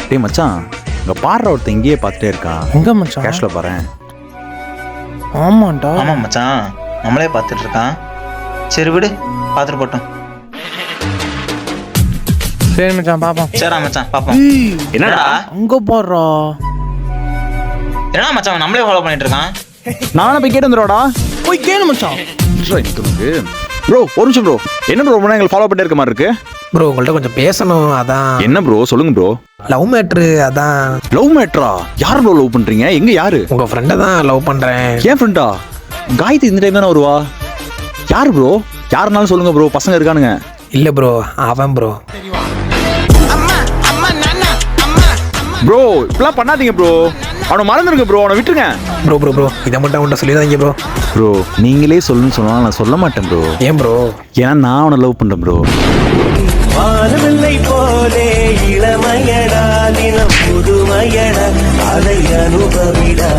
டேய் மச்சான், இங்க பாடுற ஒருத்தன் இங்கேயே பார்த்துட்டே இருக்கான். எங்க மச்சான்? கேஷ்ல பாரு. ஆமாண்டா. ஆமா மச்சான், நம்மளே பார்த்துட்டு இருக்கான். சரி விடு, பார்த்துட்டு போட்டோம். சரி மச்சான் பாப்போம். சரிடா மச்சான் பாப்போம். என்னடா அங்க போடுறா. என்ன மச்சான் நம்மளே ஃபாலோ பண்ணிட்டு இருக்கான். நானும் போய் கேட்டு வந்துடுவாடா. போய் கேளு மச்சான். ப்ரோ ஒரு நிமிஷம் ப்ரோ. என்ன ப்ரோ எங்களை ஃபாலோ பண்ணிட்டு இருக்க மாதிரி இருக்கு? ப்ரோ உங்கள்கிட்ட கொஞ்சம் பேசணும், அதான். என்ன ப்ரோ சொல்லுங்க ப்ரோ. லவ் மேட்ரு, அதான். லவ் மேட்ரா? யார் ப்ரோ லவ் பண்றீங்க? எங்க யாரு? உங்க ஃப்ரெண்டை தான் லவ் பண்றேன். ஏன் ஃப்ரெண்டா? காயத்ரி இந்த டைம் தானே வருவா? யாரு ப்ரோ? யாருனாலும் சொல்லுங்க ப்ரோ, பசங்க இருக்கானுங்க. இல்ல ப்ரோ, அவன் ப்ரோ. ப்ரோ இப்பெல்லாம் பண்ணாதீங்க ப்ரோ. அவனை மறந்துருங்க ப்ரோ, அவனை விட்டுருங்க. ப்ரோ ப்ரோ ப்ரோ இதை மட்டும் அவன்கிட்ட சொல்லிடாதீங்க ப்ரோ. ப்ரோ நீங்களே சொல்லணும்னு சொன்னா நான் சொல்ல மாட்டேன் ப்ரோ. ஏன் ப்ரோ? ஏன்னா நான் அவனை லவ் பண்றேன் ப்ரோ. வானவில்லை போலே இளமையடா, தினம் புதுமையடா, அதை அனுபவிடா.